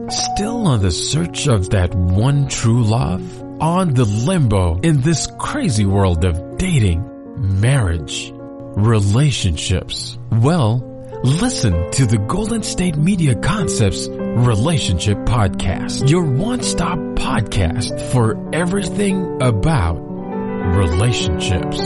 Still on the search of that one true love? On the limbo in this crazy world of dating, marriage, relationships? Well, listen to the Golden State Media Concepts Relationship Podcast, your one-stop podcast for everything about relationships.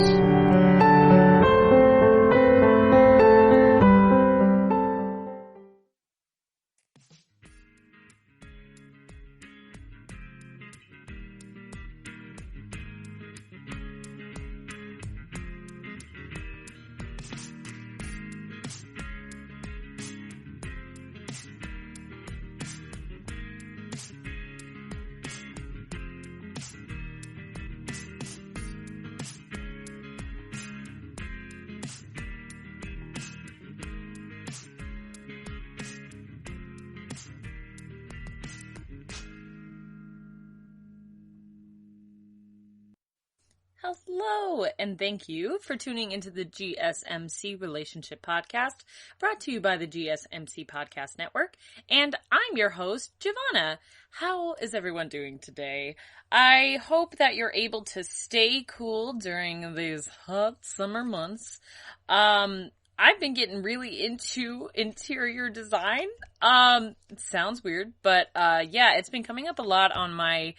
Hello, and thank you for tuning into the GSMC Relationship Podcast, brought to you by the GSMC Podcast Network, and I'm your host, Giovanna. How is everyone doing today? I hope that you're able to stay cool during these hot summer months. I've been getting really into interior design. It sounds weird, but yeah, it's been coming up a lot on my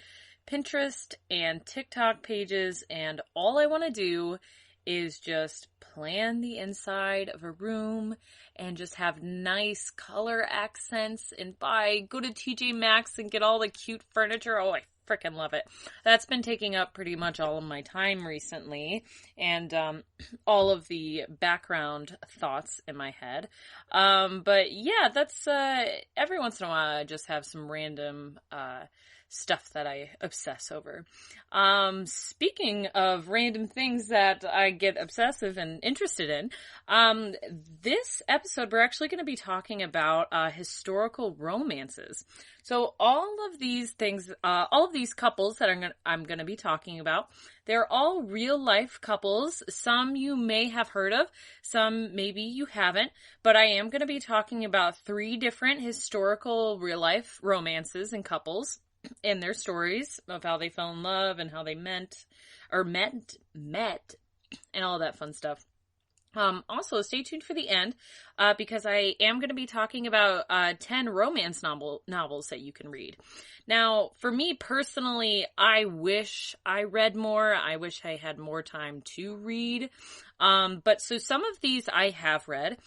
Pinterest and TikTok pages, and all I want to do is just plan the inside of a room and just have nice color accents and go to TJ Maxx and get all the cute furniture. Oh, I freaking love it. That's been taking up pretty much all of my time recently, and all of the background thoughts in my head. But yeah, that's every once in a while I just have some random stuff that I obsess over. Speaking of random things that I get obsessive and interested in, this episode we're actually going to be talking about historical romances. So all of these things, all of these couples that I'm going to be talking about, they're all real life couples. Some you may have heard of, some maybe you haven't, but I am going to be talking about 3 different historical real life romances and couples and their stories of how they fell in love and how they met, and all that fun stuff. Also, stay tuned for the end, because I am going to be talking about 10 romance novels that you can read. Now, for me personally, I wish I read more. I wish I had more time to read. But so some of these I have read.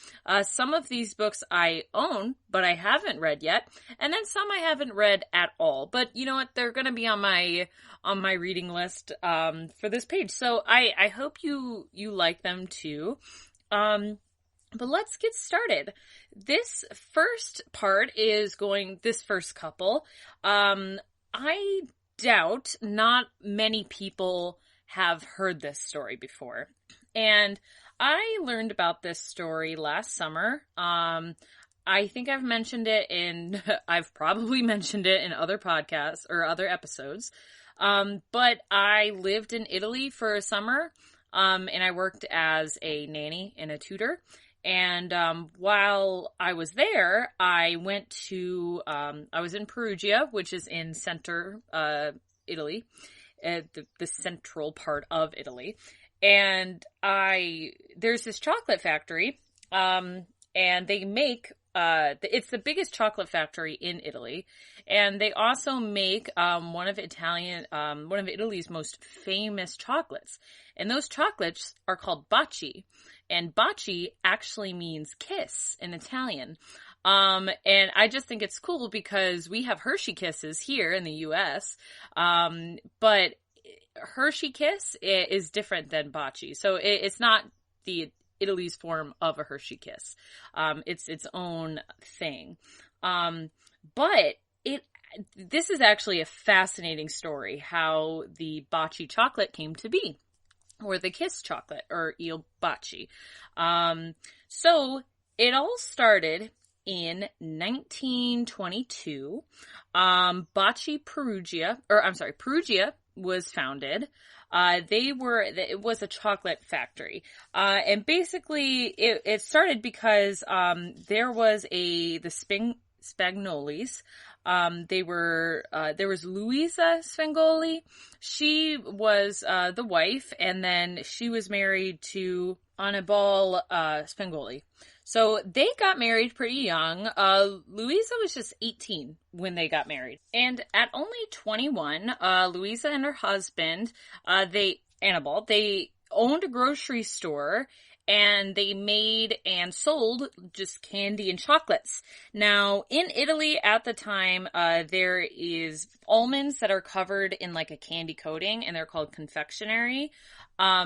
Some of these books I own, but I haven't read yet. And then some I haven't read at all. But you know what? They're going to be on my reading list for this page. So I hope you like them too. But let's get started. This first couple, I doubt not many people have heard this story before. And I learned about this story last summer. I think I've probably mentioned it in other podcasts or other episodes. But I lived in Italy for a summer, and I worked as a nanny and a tutor. And while I was there, I was in Perugia, which is in center Italy, the central part of Italy. And there's this chocolate factory, and they make, it's the biggest chocolate factory in Italy. And they also make, one of Italy's most famous chocolates. And those chocolates are called baci. And baci actually means kiss in Italian. And I just think it's cool because we have Hershey Kisses here in the US. But Hershey Kiss is different than baci. So it's not the Italy's form of a Hershey Kiss. It's its own thing. But this is actually a fascinating story, how the baci chocolate came to be, or the kiss chocolate, or il baci. So it all started in 1922. Perugia was founded. It was a chocolate factory. And basically it started because, there was the Spagnolis, There was Luisa Spagnoli. She was the wife, and then she was married to Annibale Spagnoli. So they got married pretty young. Luisa was just 18 when they got married. And at only 21, Luisa and her husband, Annibale, they owned a grocery store, and they made and sold just candy and chocolates. Now, in Italy at the time, there is almonds that are covered in like a candy coating, and they're called confectionery.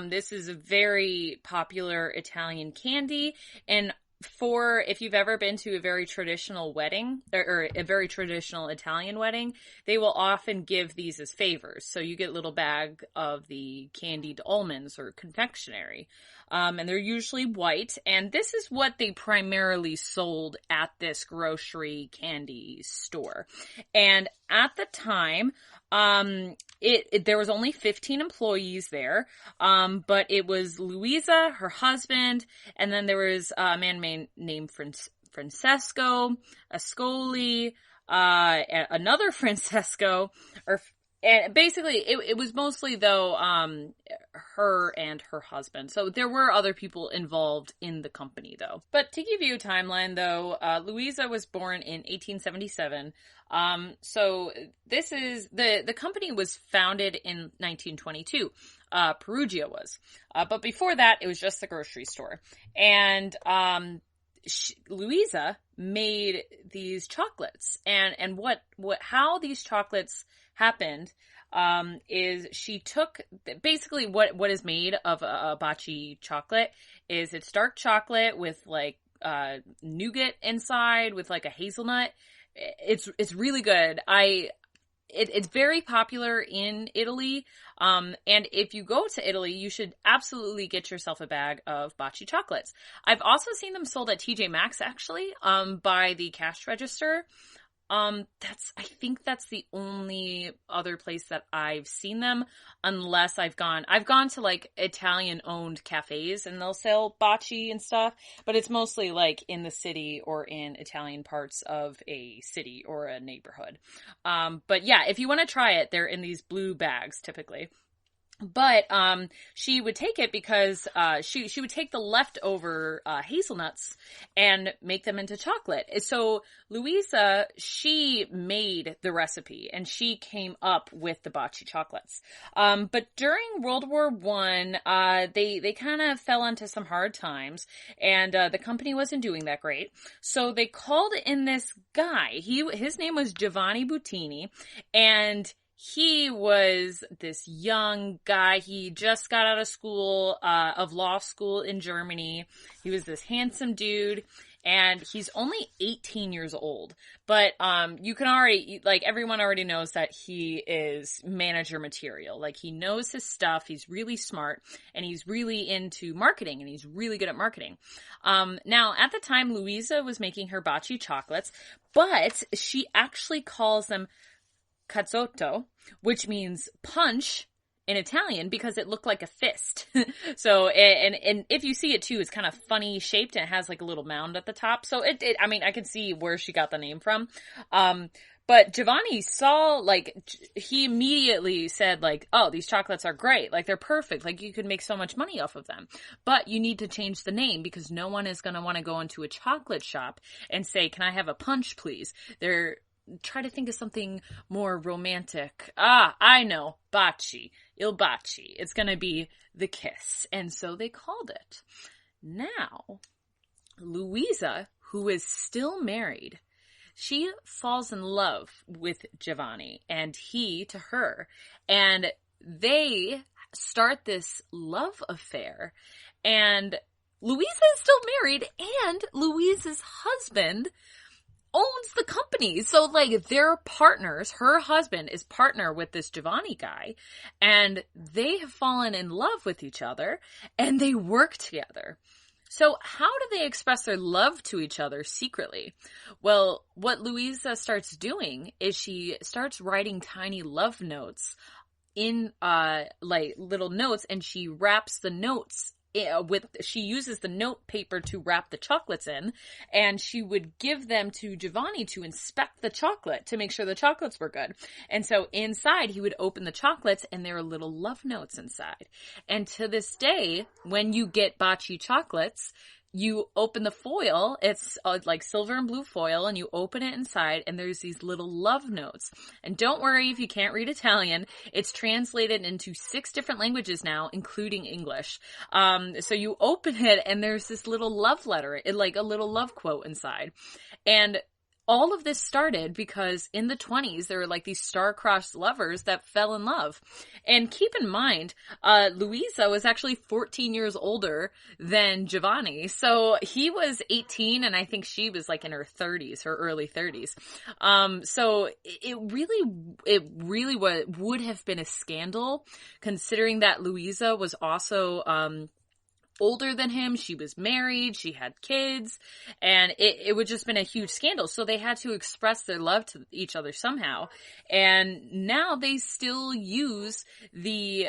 This is a very popular Italian candy, and if you've ever been to a very traditional wedding, or a very traditional Italian wedding, they will often give these as favors. So you get a little bag of the candied almonds or confectionery. And they're usually white. And this is what they primarily sold at this grocery candy store. And at the time, there was only 15 employees there, but it was Luisa, her husband, and then there was a man named Francesco Ascoli, another Francesco, and basically it was mostly though her and her husband. So there were other people involved in the company though. But to give you a timeline though, Luisa was born in 1877. So this is the company was founded in 1922. Perugia was, but before that it was just the grocery store. And Luisa made these chocolates, and how these chocolates happened is she took basically what is made of a baci chocolate is it's dark chocolate with like nougat inside with like a hazelnut. It's really good. It's very popular in Italy. And if you go to Italy, you should absolutely get yourself a bag of baci chocolates. I've also seen them sold at TJ Maxx actually, by the cash register. I think that's the only other place that I've seen them, unless I've gone to like Italian owned cafes and they'll sell baci and stuff, but it's mostly like in the city or in Italian parts of a city or a neighborhood. But yeah, if you want to try it, they're in these blue bags typically. But she would take it because she would take the leftover hazelnuts and make them into chocolate. So Luisa, she made the recipe and she came up with the baci chocolates. But during World War I, they kind of fell into some hard times, and the company wasn't doing that great. So they called in this guy. His name was Giovanni Buitoni, and he was this young guy. He just got out of school, of law school in Germany. He was this handsome dude, and he's only 18 years old. But, you can already, like, everyone already knows that he is manager material. Like, he knows his stuff. He's really smart, and he's really into marketing, and he's really good at marketing. Now, at the time, Luisa was making her baci chocolates, but she actually calls them cazzotto, which means punch in Italian because it looked like a fist. So, and if you see it too, it's kind of funny shaped and it has like a little mound at the top. So I mean, I can see where she got the name from. But Giovanni saw, like, he immediately said, like, oh, these chocolates are great. Like, they're perfect. Like, you could make so much money off of them. But you need to change the name because no one is going to want to go into a chocolate shop and say, can I have a punch, please? Try to think of something more romantic. I know. Baci. Il baci. It's going to be the kiss. And so they called it. Now, Luisa, who is still married, she falls in love with Giovanni and he to her. And they start this love affair. And Luisa is still married, and Luisa's husband owns the company. So, like, they're partners. Her husband is partner with this Giovanni guy, and they have fallen in love with each other, and they work together. So how do they express their love to each other secretly? Well, what Luisa starts doing is she starts writing tiny love notes in, like, little notes, and she wraps the notes she uses the note paper to wrap the chocolates in, and she would give them to Giovanni to inspect the chocolate to make sure the chocolates were good. And so inside he would open the chocolates and there are little love notes inside. And to this day, when you get Baci chocolates, you open the foil, it's like silver and blue foil, and you open it inside, and there's these little love notes. And don't worry if you can't read Italian, it's translated into 6 different languages now, including English. So you open it, and there's this little love letter, like a little love quote inside. And all of this started because in the 20s, there were like these star-crossed lovers that fell in love. And keep in mind, Luisa was actually 14 years older than Giovanni. So he was 18 and I think she was like in her 30s, her early 30s. So it really would have been a scandal considering that Luisa was also, older than him. She was married, she had kids, and it would just been a huge scandal. So they had to express their love to each other somehow. And now they still use the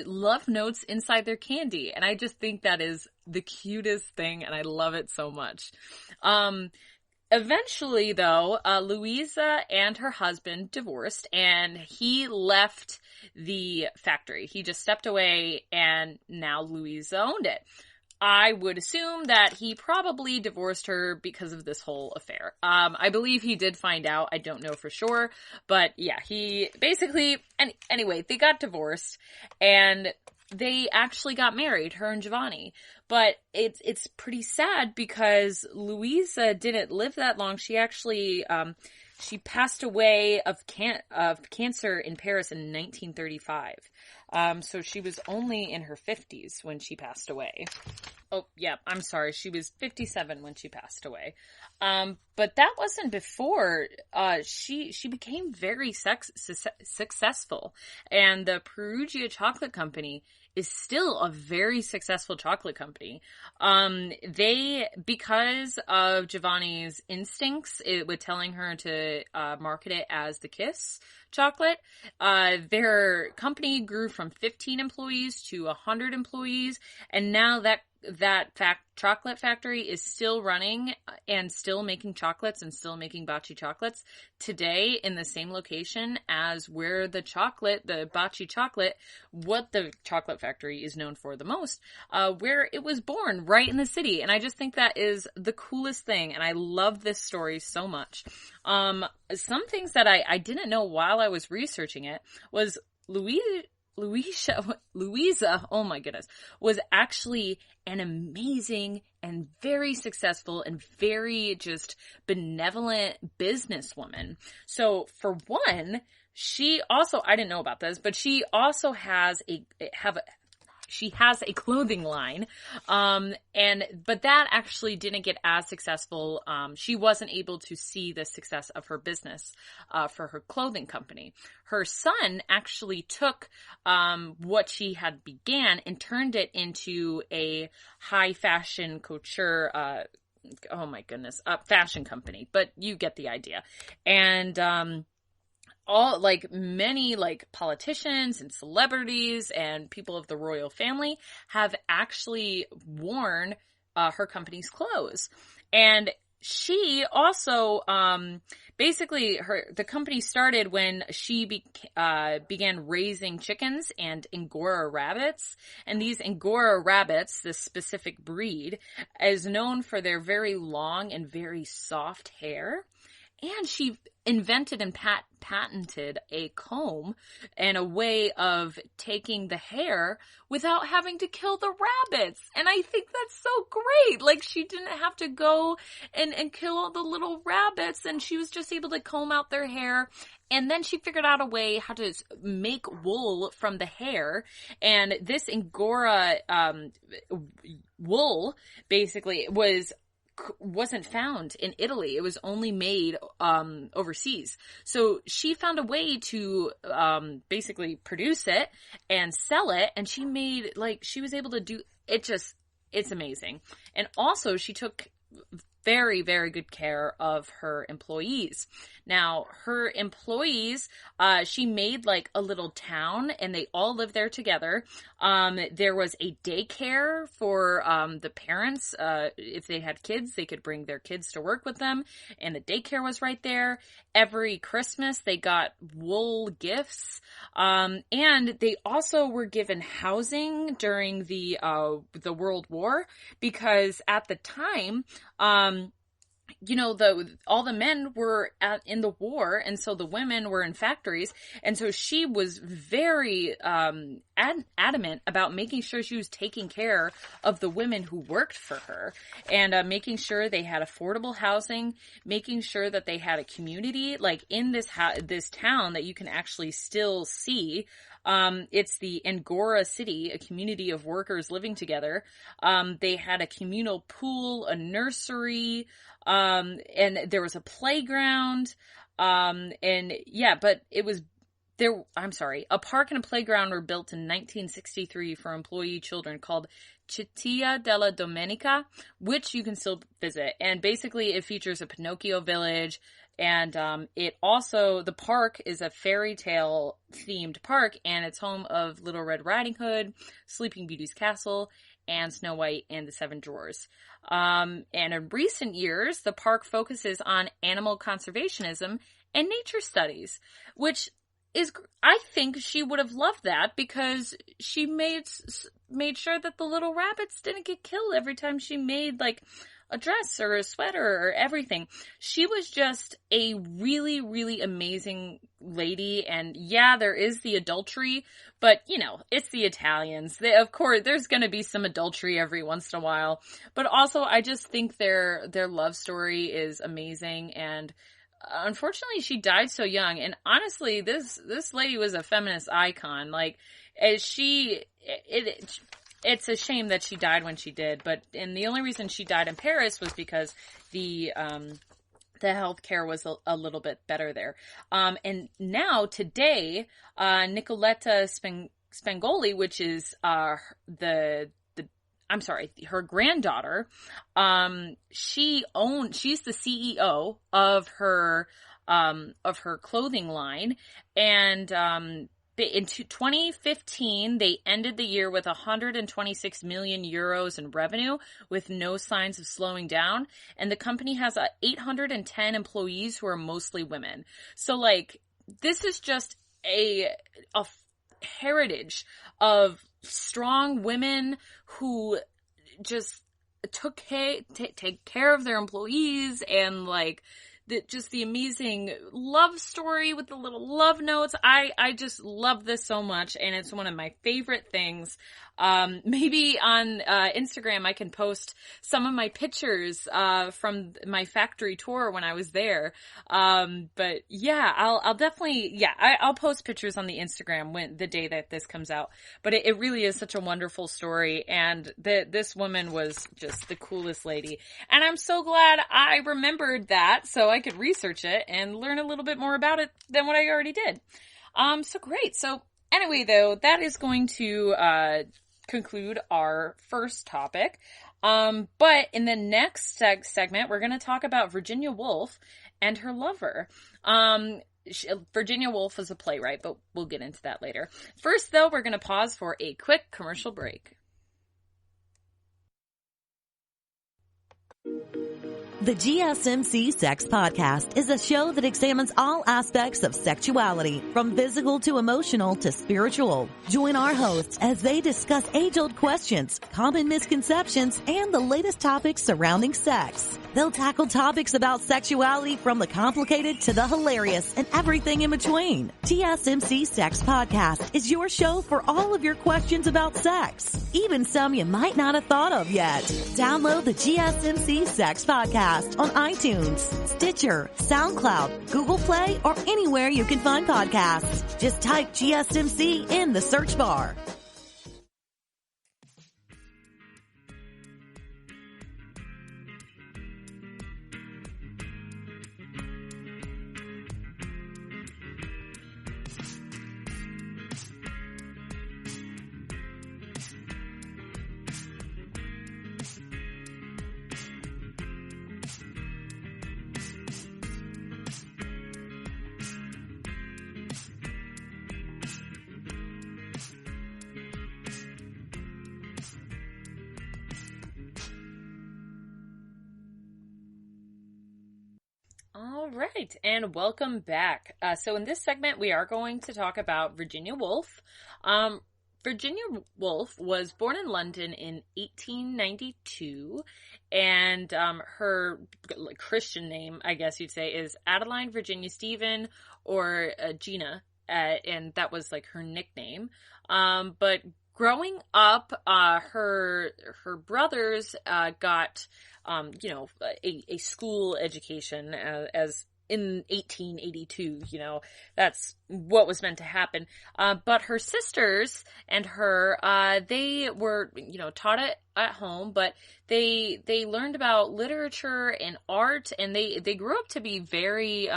love notes inside their candy. And I just think that is the cutest thing, and I love it so much. Eventually, though, Luisa and her husband divorced, and he left the factory. He just stepped away, and now Luisa owned it. I would assume that he probably divorced her because of this whole affair. I believe he did find out. I don't know for sure. But yeah, he basically, anyway, they got divorced, and they actually got married, her and Giovanni. But it's pretty sad because Luisa didn't live that long. She actually, she passed away of cancer in Paris in 1935. So she was only in her 50s when she passed away. Oh, yeah, I'm sorry. She was 57 when she passed away. But that wasn't before, she became very successful. And the Perugia Chocolate Company is still a very successful chocolate company. Because of Giovanni's instincts, with telling her to, market it as the Kiss chocolate, their company grew from 15 employees to 100 employees. And now that chocolate factory is still running and still making chocolates and still making Baci chocolates today in the same location as where the Baci chocolate, what the chocolate factory is known for the most, where it was born, right in the city. And I just think that is the coolest thing. And I love this story so much. Some things that I didn't know while I was researching it was Luisa, oh my goodness, was actually an amazing and very successful and very just benevolent businesswoman. So for one, she also, I didn't know about this, but she also has she has a clothing line, but that actually didn't get as successful. She wasn't able to see the success of her business, for her clothing company. Her son actually took, what she had began and turned it into a high fashion couture, oh my goodness, fashion company, but you get the idea. And, many politicians and celebrities and people of the royal family have actually worn her company's clothes. And she also, the company started when she began raising chickens and Angora rabbits. And these Angora rabbits, this specific breed, is known for their very long and very soft hair. And she invented and patented a comb and a way of taking the hair without having to kill the rabbits. And I think that's so great. Like, she didn't have to go and kill all the little rabbits, and she was just able to comb out their hair. And then she figured out a way how to make wool from the hair. And this Angora wool basically wasn't found in Italy. It was only made overseas. So she found a way to basically produce it and sell it, and she was able to do it. It's amazing. And also she took very, very good care of her employees. Now, her employees, she made like a little town, and they all lived there together. There was a daycare for the parents. If they had kids, they could bring their kids to work with them, and the daycare was right there. Every Christmas, they got wool gifts, and they also were given housing during the World War, because at the time, all the men were in the war, and so the women were in factories, and so she was very adamant about making sure she was taking care of the women who worked for her, and making sure they had affordable housing, making sure that they had a community, like in this town that you can actually still see. It's the Angora City, a community of workers living together. They had a communal pool, a nursery, and there was a playground. But it was there. I'm sorry. A park and a playground were built in 1963 for employee children called Città della Domenica, which you can still visit. And basically it features a Pinocchio village. And the park is a fairy tale themed park, and it's home of Little Red Riding Hood, Sleeping Beauty's castle, and Snow White and the Seven Dwarfs. And in recent years, the park focuses on animal conservationism and nature studies, which is, I think she would have loved that, because she made sure that the little rabbits didn't get killed every time she made like a dress or a sweater or everything. She was just a really, really amazing lady. And yeah, there is the adultery, but it's the Italians. Of course, there's going to be some adultery every once in a while, but also I just think their love story is amazing. And unfortunately, she died so young. And honestly, this lady was a feminist icon. Like, it's a shame that she died when she did, and the only reason she died in Paris was because the healthcare was a little bit better there. And now today, Nicoletta Spagnoli, which is her granddaughter, she's the CEO of her clothing line, and in 2015, they ended the year with 126 million euros in revenue, with no signs of slowing down. And the company has 810 employees who are mostly women. So, like, this is just a heritage of strong women who just take care of their employees, and like just the amazing love story with the little love notes. I just love this so much, and it's one of my favorite things. Maybe on Instagram I can post some of my pictures from my factory tour when I was there. But yeah, I'll definitely, I'll post pictures on the Instagram the day that this comes out. But it really is such a wonderful story, and this woman was just the coolest lady. And I'm so glad I remembered that, so I could research it and learn a little bit more about it than what I already did. So great. So anyway, though, that is going to conclude our first topic. But in the next segment, we're going to talk about Virginia Woolf and her lover. Virginia Woolf is a playwright, but we'll get into that later. First, though, we're going to pause for a quick commercial break. The GSMC Sex Podcast is a show that examines all aspects of sexuality, from physical to emotional to spiritual. Join our hosts as they discuss age-old questions, common misconceptions, and the latest topics surrounding sex. They'll tackle topics about sexuality from the complicated to the hilarious and everything in between. GSMC Sex Podcast is your show for all of your questions about sex, even some you might not have thought of yet. Download the GSMC Sex Podcast on iTunes, Stitcher, SoundCloud, Google Play, or anywhere you can find podcasts. Just type GSMC in the search bar. All right, and welcome back. So in this segment, we are going to talk about Virginia Woolf. Virginia Woolf was born in London in 1892, and her Christian name, I guess you'd say, is Adeline Virginia Stephen, or Gina, and that was like her nickname. But growing up, her brothers got a school education, as in 1882, that's what was meant to happen. But her sisters and her, they were, taught it at home, but they learned about literature and art, and they grew up to be very,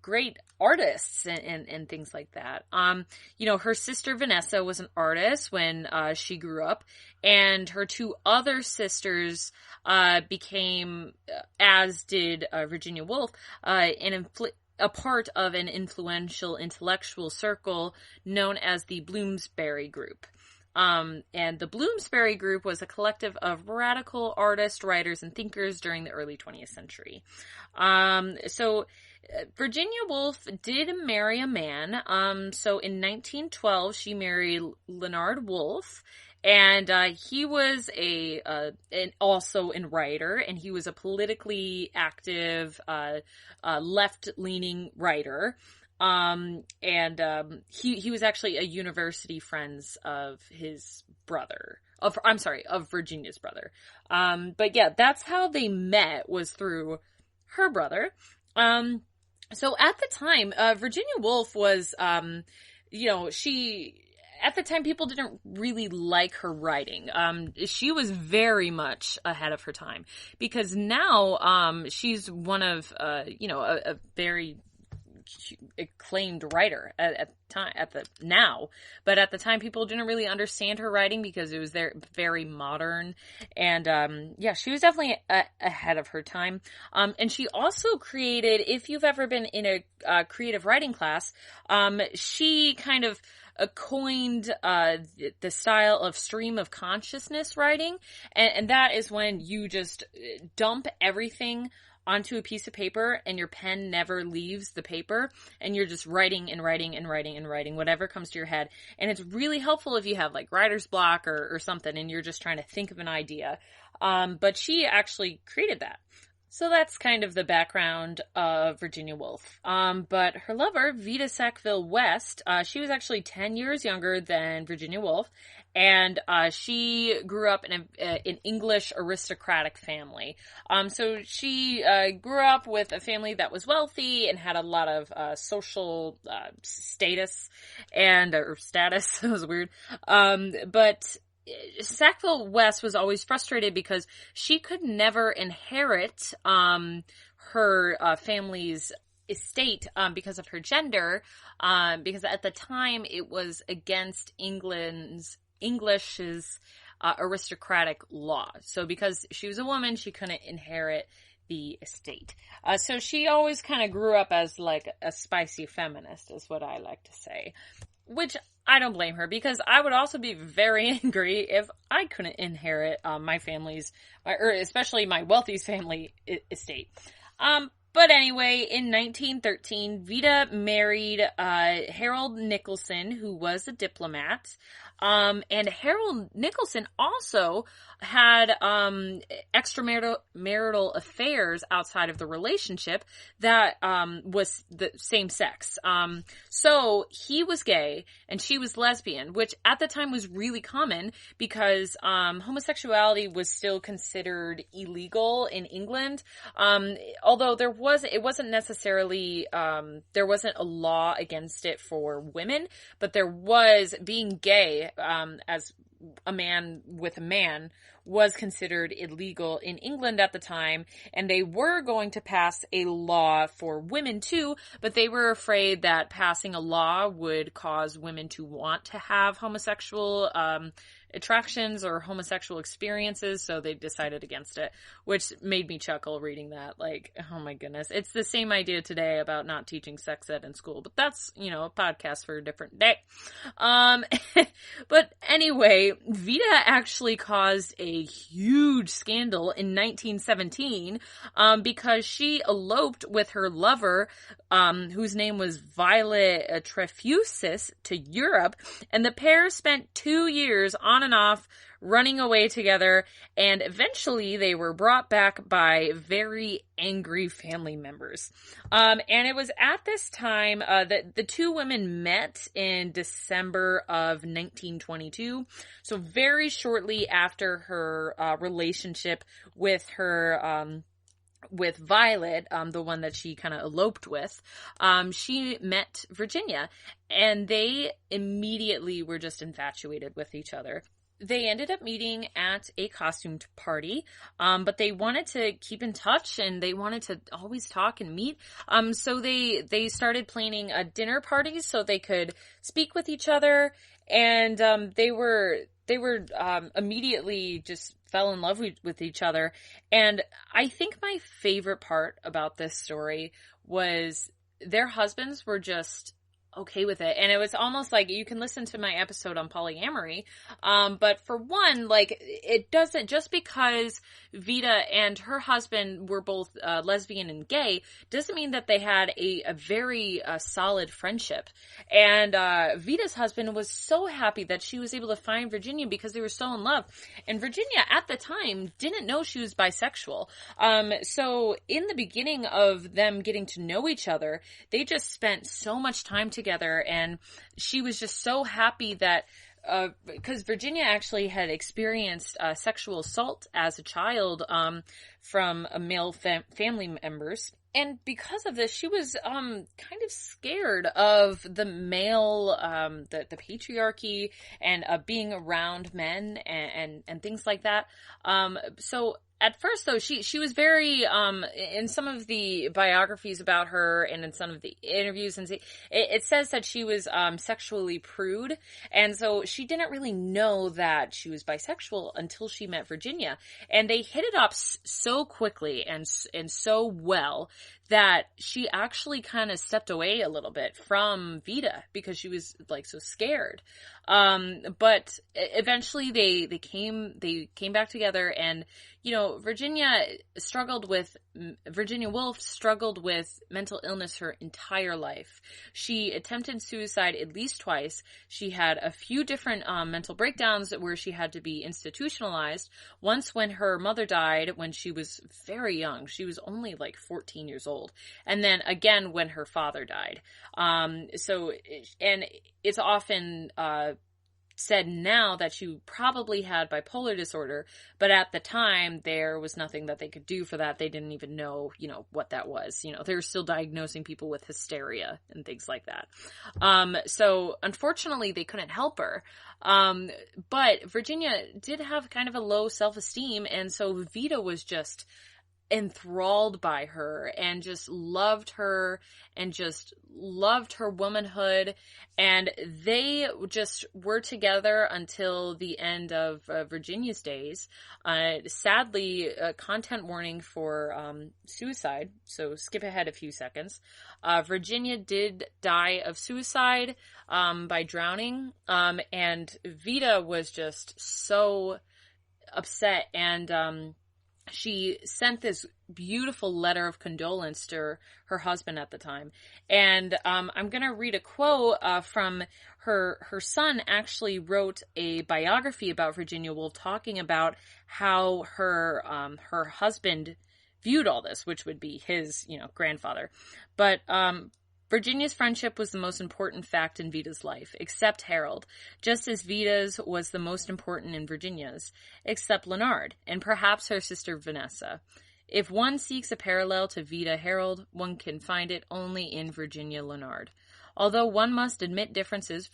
great artists and things like that. Her sister Vanessa was an artist when she grew up, and her two other sisters became, as did Virginia Woolf, a part of an influential intellectual circle known as the Bloomsbury Group. And the Bloomsbury Group was a collective of radical artists, writers, and thinkers during the early 20th century. So Virginia Woolf did marry a man. So in 1912, she married Leonard Woolf, and he was also a writer, and he was a politically active, left-leaning writer. He was actually a university friends of his brother, of Virginia's brother. But yeah, that's how they met, was through her brother. So at the time, Virginia Woolf was, at the time, people didn't really like her writing. She was very much ahead of her time, because now, she's one of, a very acclaimed writer at the time people didn't really understand her writing because it was very modern, and she was definitely ahead of her time. And she also created, if you've ever been in a creative writing class, she kind of coined the style of stream of consciousness writing, and that is when you just dump everything onto a piece of paper and your pen never leaves the paper, and you're just writing and writing and writing and writing whatever comes to your head. And it's really helpful if you have like writer's block or something and you're just trying to think of an idea. But she actually created that. So that's kind of the background of Virginia Woolf. But her lover, Vita Sackville-West, she was actually 10 years younger than Virginia Woolf, and she grew up in an English aristocratic family. So she grew up with a family that was wealthy and had a lot of social status, or status. It was weird. But Sackville-West was always frustrated because she could never inherit her family's estate because of her gender, because at the time it was against English's aristocratic law. So because she was a woman, she couldn't inherit the estate. So she always kind of grew up as like a spicy feminist, is what I like to say. Which I don't blame her, because I would also be very angry if I couldn't inherit my family's, or especially my wealthy family estate. But anyway, in 1913, Vita married Harold Nicholson, who was a diplomat. And Harold Nicholson also had extramarital affairs outside of the relationship that was the same sex. So he was gay and she was lesbian, which at the time was really common because homosexuality was still considered illegal in England. Although it wasn't necessarily there wasn't a law against it for women, but there was being gay as a man with a man was considered illegal in England at the time, and they were going to pass a law for women too, but they were afraid that passing a law would cause women to want to have homosexual attractions or homosexual experiences, so they decided against it, which made me chuckle reading that. Like, oh my goodness. It's the same idea today about not teaching sex ed in school, but that's, a podcast for a different day. But anyway, Vita actually caused a a huge scandal in 1917 because she eloped with her lover, whose name was Violet Trefusis, to Europe, and the pair spent 2 years on and off running away together, and eventually they were brought back by very angry family members. And it was at this time that the two women met in December of 1922, so very shortly after her relationship with her with Violet, the one that she kind of eloped with, she met Virginia, and they immediately were just infatuated with each other. They ended up meeting at a costume party, but they wanted to keep in touch and they wanted to always talk and meet. So they started planning a dinner party so they could speak with each other, and they were immediately just fell in love with each other. And I think my favorite part about this story was their husbands were just okay with it. And it was almost like, you can listen to my episode on polyamory. But for one, like, it doesn't, just because Vita and her husband were both lesbian and gay, doesn't mean that they had a very solid friendship. And Vita's husband was so happy that she was able to find Virginia because they were so in love. And Virginia at the time didn't know she was bisexual. So in the beginning of them getting to know each other, they just spent so much time together, and she was just so happy that because Virginia actually had experienced sexual assault as a child from a male family members. And because of this, she was kind of scared of the male, the patriarchy and being around men and things like that. So at first, though, she was very, in some of the biographies about her and in some of the interviews, and it says that she was sexually prude, and so she didn't really know that she was bisexual until she met Virginia. And they hit it up so quickly and so well that she actually kind of stepped away a little bit from Vita because she was like so scared. But eventually they came back together, and you know, Virginia Woolf struggled with mental illness her entire life. She attempted suicide at least twice. She had a few different mental breakdowns where she had to be institutionalized. Once when her mother died when she was very young. She was only like 14 years old. And then again when her father died. And it's often said now that she probably had bipolar disorder, but at the time there was nothing that they could do for that. They didn't even know, you know, what that was. You know, they were still diagnosing people with hysteria and things like that. So unfortunately they couldn't help her. But Virginia did have kind of a low self-esteem, and so Vita was just enthralled by her and just loved her womanhood, and they just were together until the end of Virginia's days. Sadly, content warning for suicide, so skip ahead a few seconds. Virginia did die of suicide by drowning, and Vita was just so upset, and she sent this beautiful letter of condolence to her husband at the time. And I'm going to read a quote from her son. Actually wrote a biography about Virginia Woolf, talking about how her husband viewed all this, which would be his, you know, grandfather. But Virginia's friendship was the most important fact in Vita's life, except Harold, just as Vita's was the most important in Virginia's, except Leonard, and perhaps her sister Vanessa. If one seeks a parallel to Vita Harold, one can find it only in Virginia Leonard. Although one must admit differences,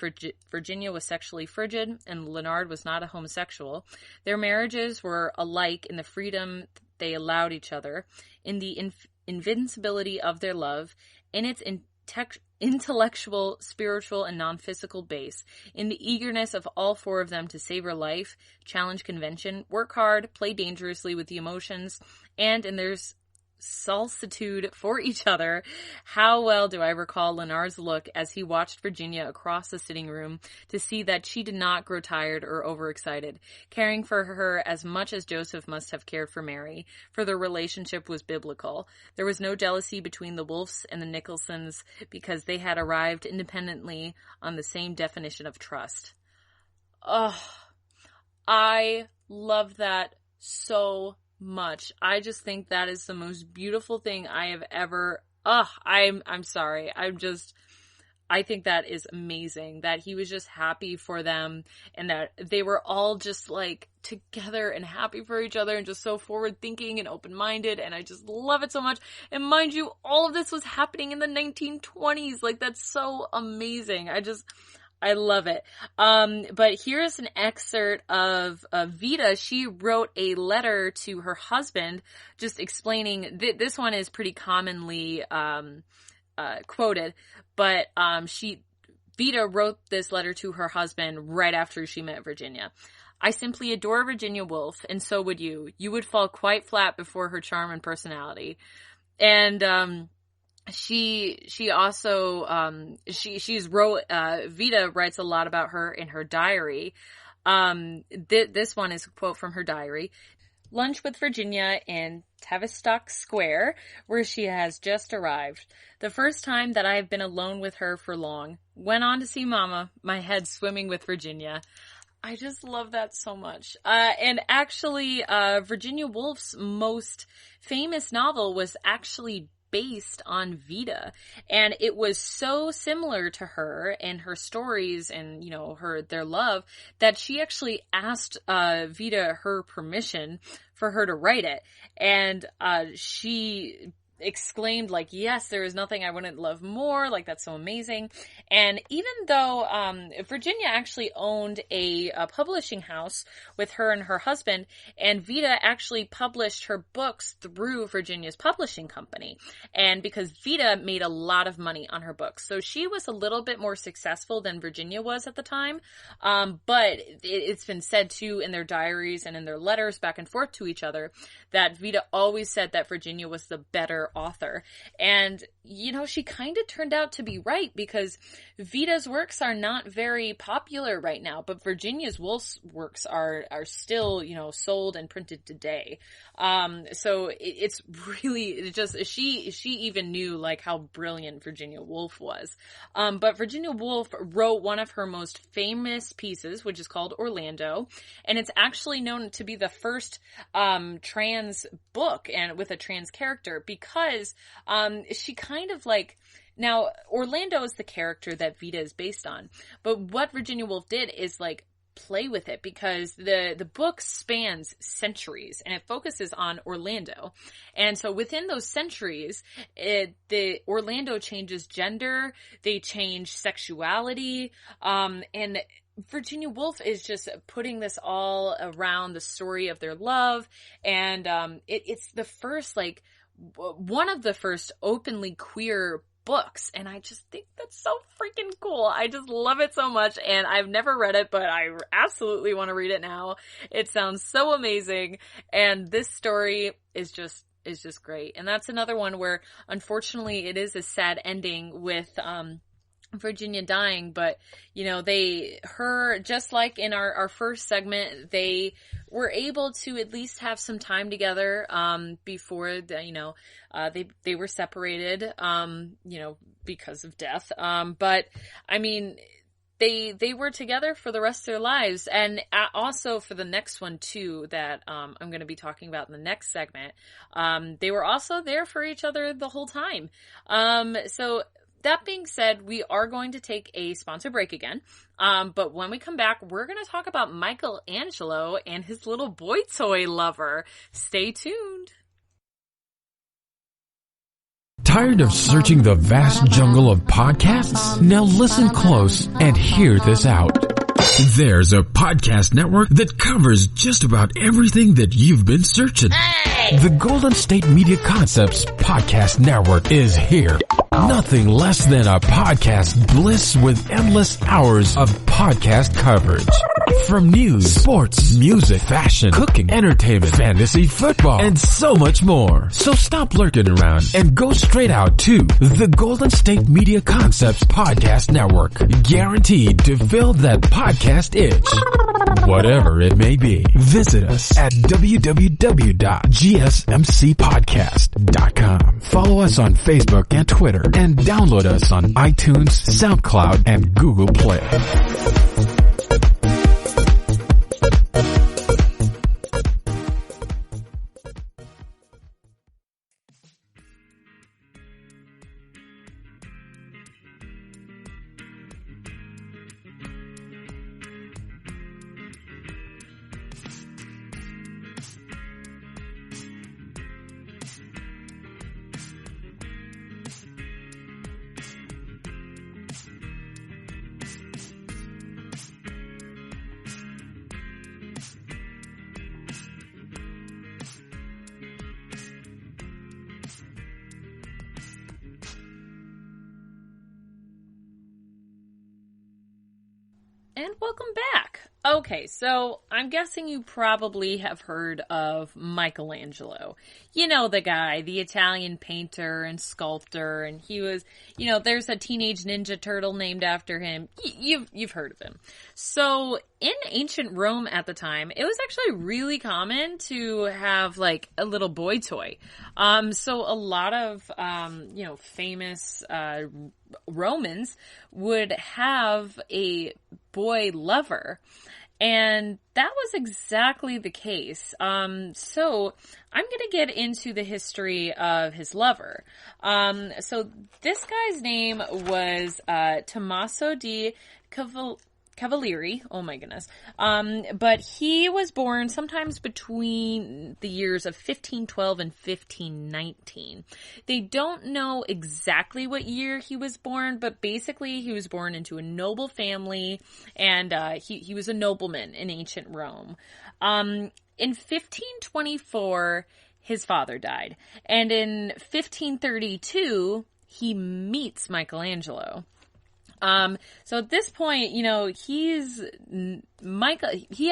Virginia was sexually frigid and Leonard was not a homosexual, their marriages were alike in the freedom they allowed each other, in the invincibility of their love, in its intellectual, spiritual, and non-physical base, in the eagerness of all four of them to savor life, challenge convention, work hard, play dangerously with the emotions, and in their solicitude for each other. How well do I recall Lenard's look as he watched Virginia across the sitting room to see that she did not grow tired or overexcited, caring for her as much as Joseph must have cared for Mary, for their relationship was biblical. There was no jealousy between the Woolfs and the Nicholsons because they had arrived independently on the same definition of trust. Oh, I love that so much. I just think that is the most beautiful thing I have ever, I'm sorry. I think that is amazing that he was just happy for them and that they were all just like together and happy for each other and just so forward thinking and open-minded, and I just love it so much. And mind you, all of this was happening in the 1920s. Like, that's so amazing. I love it. But here's an excerpt of Vita. She wrote a letter to her husband just explaining, this one is pretty commonly quoted, but Vita wrote this letter to her husband right after she met Virginia. I simply adore Virginia Woolf, and so would you. You would fall quite flat before her charm and personality. And she also she's wrote Vita writes a lot about her in her diary. This one is a quote from her diary. Lunch with Virginia in Tavistock Square, where she has just arrived. The first time that I have been alone with her for long. Went on to see Mama, my head swimming with Virginia. I just love that so much. And actually, Virginia Woolf's most famous novel was actually based on Vita, and it was so similar to her and her stories and, you know, their love, that she actually asked Vita her permission for her to write it, and she exclaimed, like, yes, there is nothing I wouldn't love more, like, that's so amazing. And even though Virginia actually owned a publishing house with her and her husband, and Vita actually published her books through Virginia's publishing company, and because Vita made a lot of money on her books, so she was a little bit more successful than Virginia was at the time, but it's been said too in their diaries and in their letters back and forth to each other that Vita always said that Virginia was the better author. And, you know, she kind of turned out to be right, because Vita's works are not very popular right now, but Virginia Woolf's works are still, you know, sold and printed today. So it's really just, she even knew, like, how brilliant Virginia Woolf was. But Virginia Woolf wrote one of her most famous pieces, which is called Orlando, and it's actually known to be the first trans book and with a trans character, because she kind of like, now Orlando is the character that Vita is based on, but what Virginia Woolf did is like play with it, because the book spans centuries and it focuses on Orlando, and so within those centuries the Orlando changes gender, they change sexuality, and Virginia Woolf is just putting this all around the story of their love, and it's the first, like, one of the first openly queer books, and I just think that's so freaking cool. I just love it so much, and I've never read it, but I absolutely want to read it now. It sounds so amazing, and this story is just great. And that's another one where, unfortunately, it is a sad ending with Virginia dying, but, you know, just like in our first segment, they were able to at least have some time together, before they were separated, you know, because of death. But I mean, they were together for the rest of their lives. And also for the next one too, that, I'm going to be talking about in the next segment, they were also there for each other the whole time. So that being said, we are going to take a sponsor break again. But when we come back, we're going to talk about Michelangelo and his little boy toy lover. Stay tuned. Tired of searching the vast jungle of podcasts? Now listen close and hear this out. There's a podcast network that covers just about everything that you've been searching. Hey! The Golden State Media Concepts Podcast Network is here. Nothing less than a podcast bliss with endless hours of podcast coverage. From news, sports, music, fashion, cooking, entertainment, fantasy, football, and so much more. So stop lurking around and go straight out to the Golden State Media Concepts Podcast Network. Guaranteed to fill that podcast itch. Whatever it may be. Visit us at www.gsmcpodcast.com. Follow us on Facebook and Twitter, and download us on iTunes, SoundCloud, and Google Play. And welcome back. Okay, so I'm guessing you probably have heard of Michelangelo. You know the guy, the Italian painter and sculptor, and he was, there's a Teenage Ninja Turtle named after him. You've heard of him. So in ancient Rome at the time, it was actually really common to have like a little boy toy. So a lot of, famous, Romans would have a boy lover. And that was exactly the case. So I'm going to get into the history of his lover. So this guy's name was Tommaso di Cavalieri. Oh my goodness. But he was born sometimes between the years of 1512 and 1519. They don't know exactly what year he was born, but basically he was born into a noble family, and he was a nobleman in ancient Rome. In 1524, his father died, and in 1532, he meets Michelangelo. So at this point, he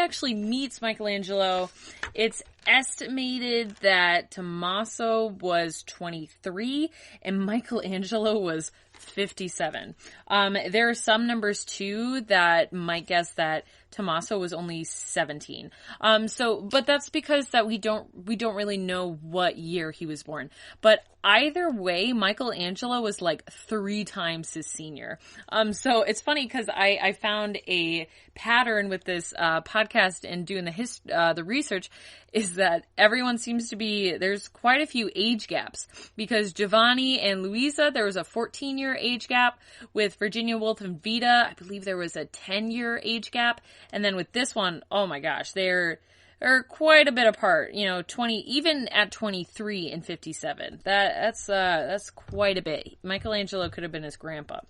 actually meets Michelangelo. It's estimated that Tommaso was 23 and Michelangelo was 57. There are some numbers too that might guess that Tommaso was only 17. But that's because that we don't really know what year he was born. But either way, Michelangelo was like 3 times his senior. So it's funny because I found a pattern with this podcast and doing the research is that everyone seems to be, there's quite a few age gaps, because Giovanni and Luisa, there was a 14-year age gap. With Virginia, Woolf and Vita, I believe there was a 10-year age gap. And then with this one, oh my gosh, they're quite a bit apart, 20, even at 23 and 57. That's quite a bit. Michelangelo could have been his grandpa.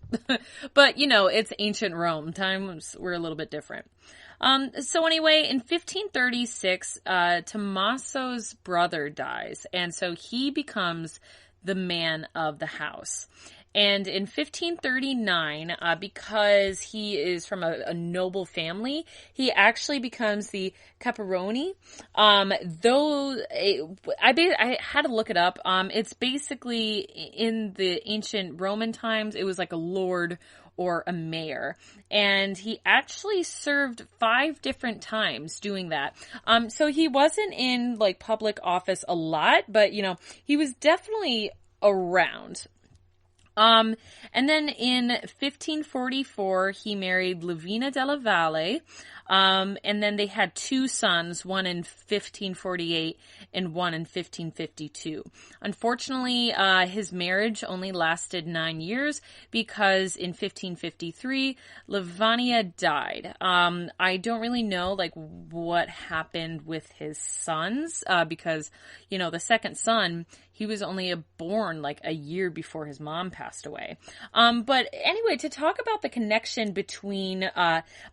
But, it's ancient Rome. Times were a little bit different. So anyway, in 1536, Tommaso's brother dies, and so he becomes the man of the house. And in 1539, because he is from a noble family, he actually becomes the Caparoni. I had to look it up. It's basically, in the ancient Roman times, it was like a lord or a mayor. And he actually served 5 different times doing that. So he wasn't in like public office a lot, but he was definitely around. And then in 1544, he married Lavina della Valle. And then they had 2 sons, one in 1548 and one in 1552. Unfortunately, his marriage only lasted 9 years because in 1553, Lavania died. I don't really know, what happened with his sons, because, the second son, he was only born a year before his mom passed away. But anyway, to talk about the connection between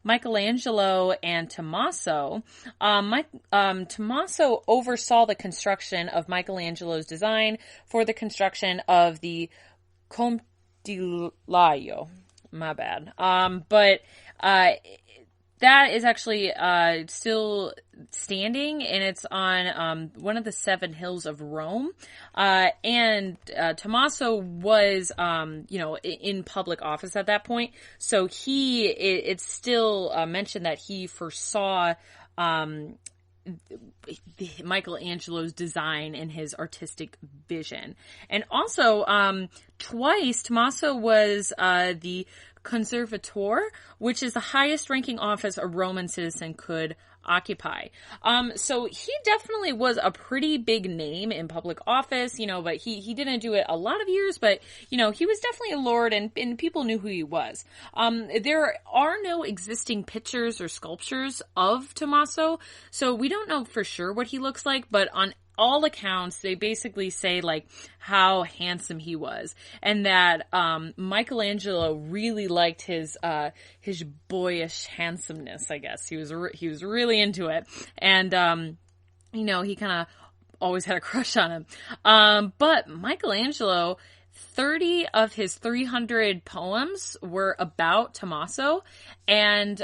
Michelangelo and Tommaso, Tommaso oversaw the construction of Michelangelo's design for the construction of the Comte di Laio. My bad. But that is actually still standing, and it's on one of the 7 hills of Rome. And Tommaso was, in public office at that point. So it's still mentioned that he foresaw Michelangelo's design and his artistic vision. And also, twice Tommaso was the conservator, which is the highest ranking office a Roman citizen could occupy. So he definitely was a pretty big name in public office, but he didn't do it a lot of years, but, he was definitely a lord, and people knew who he was. There are no existing pictures or sculptures of Tommaso, so we don't know for sure what he looks like, but on all accounts, they basically say, how handsome he was, and that Michelangelo really liked his boyish handsomeness, I guess. He was really into it, and, he kind of always had a crush on him. But Michelangelo, 30 of his 300 poems were about Tommaso, and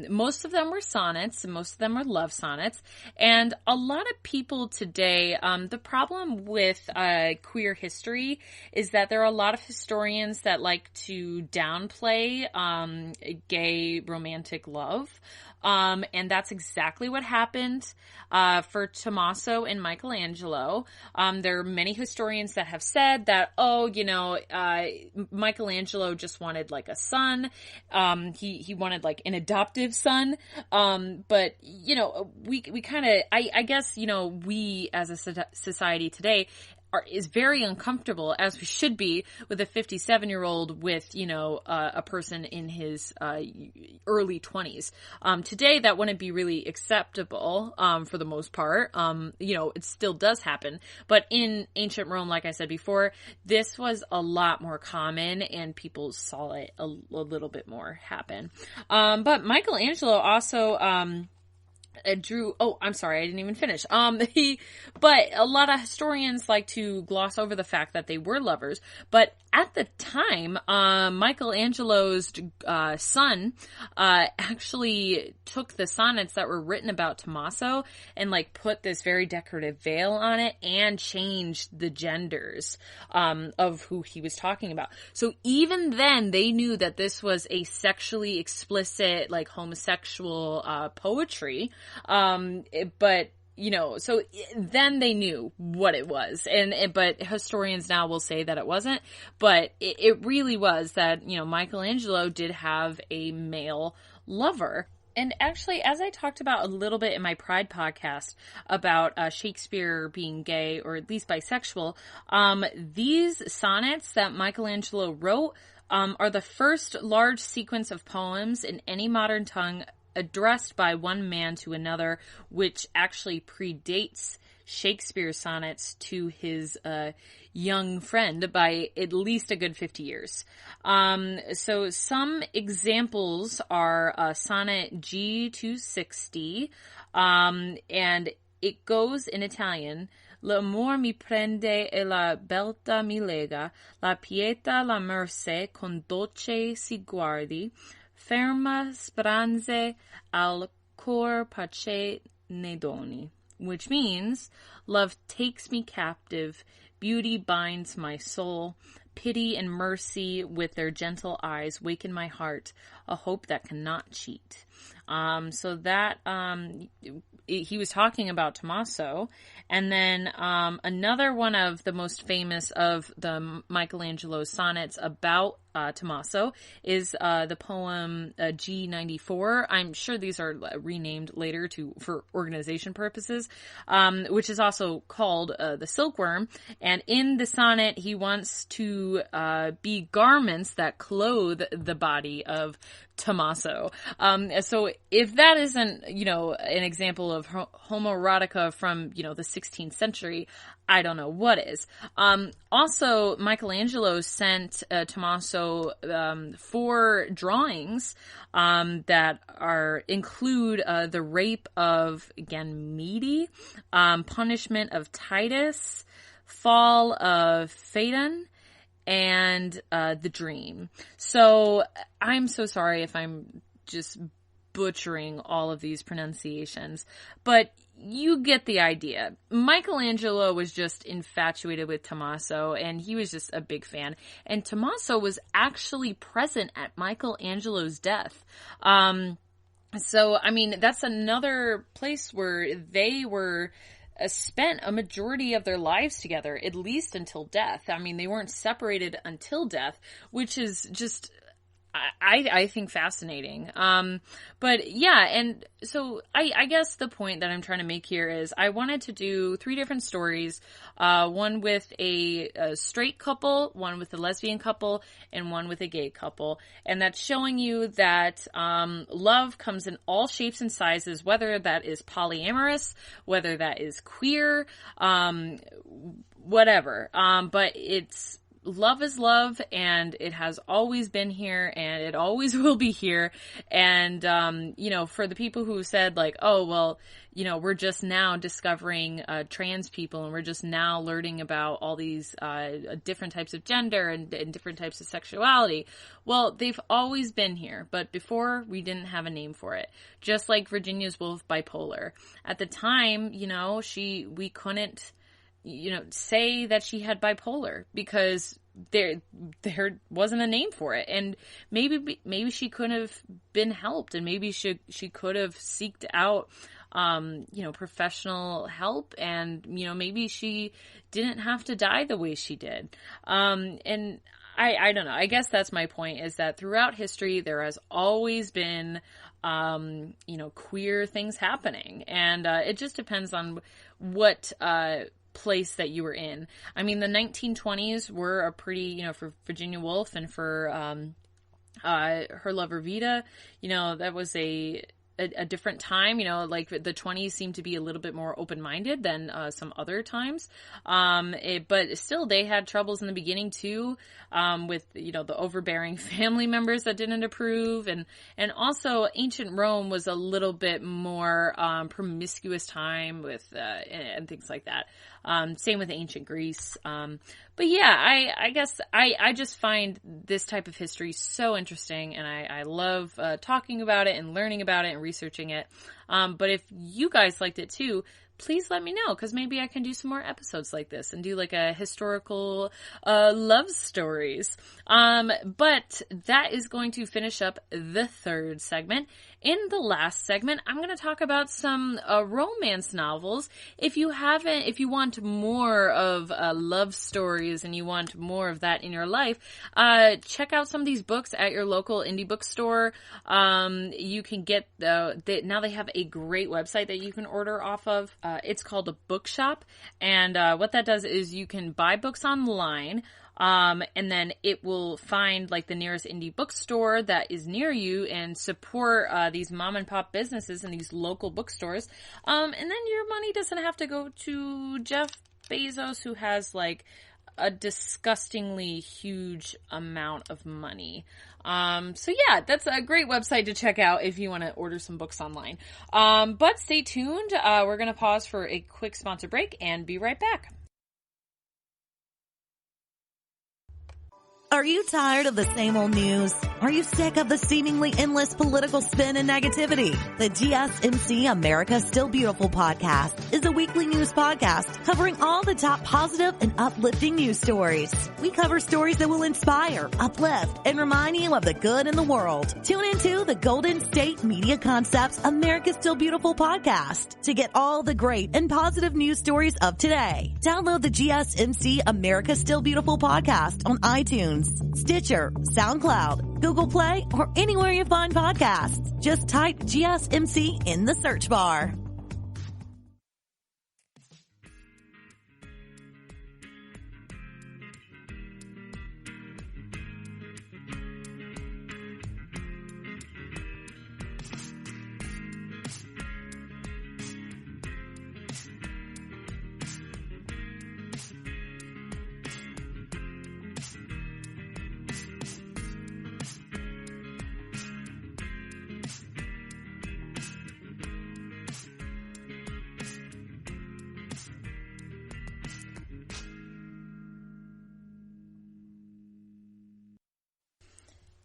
most of them were sonnets, and most of them were love sonnets. And a lot of people today, the problem with queer history is that there are a lot of historians that like to downplay gay romantic love. And that's exactly what happened for Tommaso and Michelangelo. There are many historians that have said that, Michelangelo just wanted a son. He wanted an adoptive son. But, we kind of, I guess, we as a society today is very uncomfortable, as we should be, with a 57-year-old with, a person in his early 20s. Today, that wouldn't be really acceptable for the most part. It still does happen. But in ancient Rome, like I said before, this was a lot more common, and people saw it a little bit more happen. But Michelangelo also drew, I'm sorry, I didn't even finish. But a lot of historians like to gloss over the fact that they were lovers. But at the time, Michelangelo's son actually took the sonnets that were written about Tommaso and put this very decorative veil on it and changed the genders of who he was talking about. So even then, they knew that this was a sexually explicit, homosexual poetry. But so then they knew what it was, but historians now will say that it wasn't, but it really was that, Michelangelo did have a male lover. And actually, as I talked about a little bit in my Pride podcast about Shakespeare being gay, or at least bisexual, these sonnets that Michelangelo wrote are the first large sequence of poems in any modern tongue addressed by one man to another, which actually predates Shakespeare's sonnets to his young friend by at least a good 50 years. So some examples are sonnet G260, and it goes in Italian. L'amor mi prende e la beltà mi lega, la pietà la merce con dolce si guardi, ferma speranze al cor pace ne doni, which means, love takes me captive, beauty binds my soul, pity and mercy with their gentle eyes waken my heart, a hope that cannot cheat. So that, he was talking about Tommaso. And then another one of the most famous of the Michelangelo sonnets about Tommaso is the poem G94. I'm sure these are renamed later for organization purposes, which is also called the Silkworm. And in the sonnet, he wants to be garments that clothe the body of Tommaso. So if that isn't, an example of homoerotica from, the 16th century, I don't know what is. Also, Michelangelo sent Tommaso 4 drawings that include the rape of Ganymede, punishment of Titus, fall of Phaedon, and the dream. So I'm so sorry if I'm just butchering all of these pronunciations, but you get the idea. Michelangelo was just infatuated with Tommaso, and he was just a big fan. And Tommaso was actually present at Michelangelo's death. So, I mean, that's another place where they were spent a majority of their lives together, at least until death. I mean, they weren't separated until death, which is just, I think, fascinating. But yeah, and so I guess the point that I'm trying to make here is I wanted to do 3 different stories, one with a straight couple, one with a lesbian couple, and one with a gay couple. And that's showing you that love comes in all shapes and sizes, whether that is polyamorous, whether that is queer, whatever. But love is love, and it has always been here, and it always will be here. And, for the people who said, like, oh, well, we're just now discovering trans people, and we're just now learning about all these different types of gender and different types of sexuality. Well, they've always been here, but before we didn't have a name for it. Just like Virginia's Woolf bipolar. At the time, we couldn't say that she had bipolar because there wasn't a name for it. And maybe she could have been helped, and maybe she could have seeked out, professional help, and, maybe she didn't have to die the way she did. And I don't know. I guess that's my point, is that throughout history, there has always been, queer things happening. And, it just depends on what, place that you were in. I mean, the 1920s were a pretty, for Virginia Woolf and for her lover Vita, that was a different time. Like the 20s seemed to be a little bit more open-minded than some other times. But still, they had troubles in the beginning too, with the overbearing family members that didn't approve, and also ancient Rome was a little bit more promiscuous time with and things like that. Same with ancient Greece. But yeah, I guess I just find this type of history so interesting, and I love talking about it and learning about it and researching it. But if you guys liked it too, please let me know, because maybe I can do some more episodes like this and do like a historical love stories. But that is going to finish up the 3rd segment. In the last segment, I'm going to talk about some romance novels. If you want more of love stories and you want more of that in your life, check out some of these books at your local indie bookstore. You can get now they have a great website that you can order off of. It's called a bookshop, and what that does is you can buy books online. And then it will find like the nearest indie bookstore that is near you and support these mom and pop businesses and these local bookstores. And then your money doesn't have to go to Jeff Bezos, who has like a disgustingly huge amount of money. So yeah, that's a great website to check out if you want to order some books online. But stay tuned. We're going to pause for a quick sponsor break and be right back. Are you tired of the same old news? Are you sick of the seemingly endless political spin and negativity? The GSMC America's Still Beautiful podcast is a weekly news podcast covering all the top positive and uplifting news stories. We cover stories that will inspire, uplift, and remind you of the good in the world. Tune into the Golden State Media Concepts America's Still Beautiful podcast to get all the great and positive news stories of today. Download the GSMC America's Still Beautiful podcast on iTunes, Stitcher, SoundCloud, Google Play, or anywhere you find podcasts. Just type GSMC in the search bar.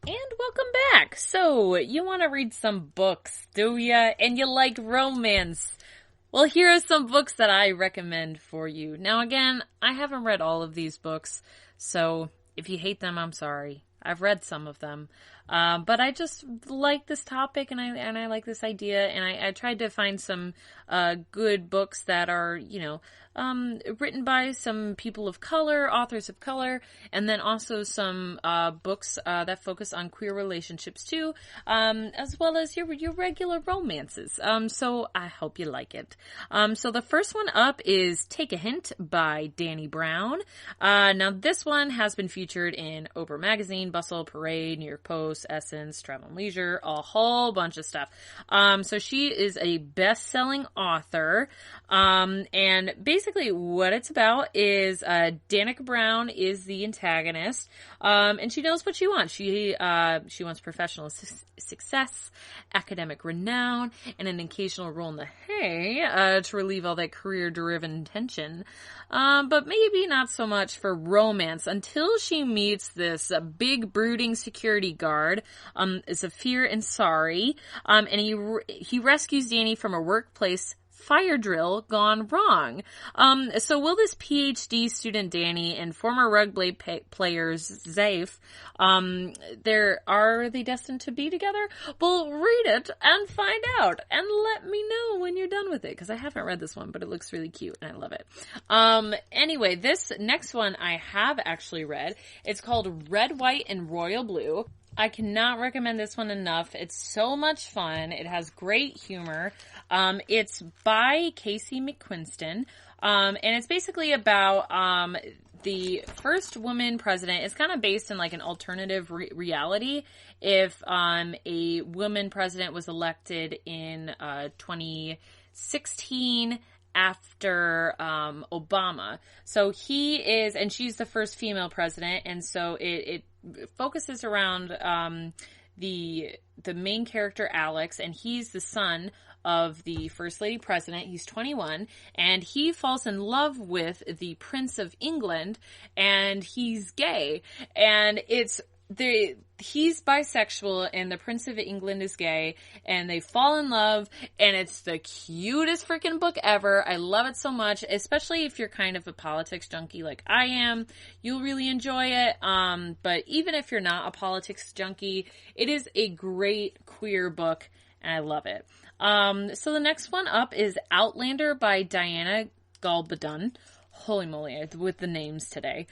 And welcome back. So, you want to read some books, do ya? And you like romance. Well, here are some books that I recommend for you. Now, again, I haven't read all of these books, so if you hate them, I'm sorry. I've read some of them. But I just like this topic and I like this idea, and I tried to find some good books that are, written by some people of color, authors of color, and then also some books that focus on queer relationships too, as well as your regular romances. So I hope you like it. So the first one up is Take a Hint by Dani Brown. Now this one has been featured in Oprah Magazine, Bustle, Parade, New York Post, Essence, Travel and Leisure, a whole bunch of stuff. So she is a best-selling author, and basically what it's about is Danica Brown is the antagonist, and she knows what she wants. She wants professional success, academic renown, and an occasional roll in the hay to relieve all that career-driven tension. But maybe not so much for romance until she meets this big brooding security guard, Zafir Ansari, and he rescues Dani from a workplace fire drill gone wrong. So will this PhD student Dani and former rugby players Zaif, are they destined to be together? Well, read it and find out, and let me know when you're done with it, because I haven't read this one, but it looks really cute and I love it. Anyway, this next one I have actually read. It's called Red, White, and Royal Blue. I cannot recommend this one enough. It's so much fun. It has great humor. It's by Casey McQuiston. And it's basically about, the first woman president. It's kind of based in like an alternative reality. If, a woman president was elected in, 2016, after Obama. So he is, and she's the first female president, and so it focuses around the main character Alex, and he's the son of the first lady president. He's 21, and he falls in love with the Prince of England, and he's gay, and he's bisexual and the Prince of England is gay, and they fall in love, and it's the cutest freaking book ever. I love it so much, especially if you're kind of a politics junkie like I am. You'll really enjoy it. But even if you're not a politics junkie, it is a great queer book, and I love it. So the next one up is Outlander by Diana Gabaldon. Holy moly, with the names today.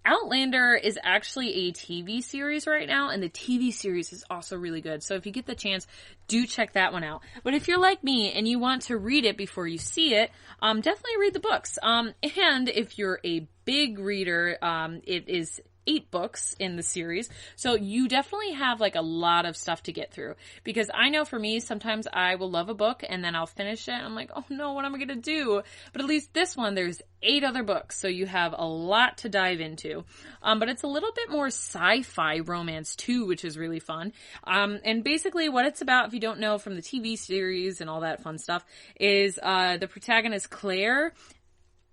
Outlander is actually a TV series right now, and the TV series is also really good. So if you get the chance, do check that one out. But if you're like me and you want to read it before you see it, definitely read the books. And if you're a big reader, it is 8 books in the series. So you definitely have like a lot of stuff to get through, because I know for me, sometimes I will love a book and then I'll finish it and I'm like, oh no, what am I going to do? But at least this one, there's 8 other books. So you have a lot to dive into. But it's a little bit more sci-fi romance too, which is really fun. And basically what it's about, if you don't know from the TV series and all that fun stuff, is, the protagonist Claire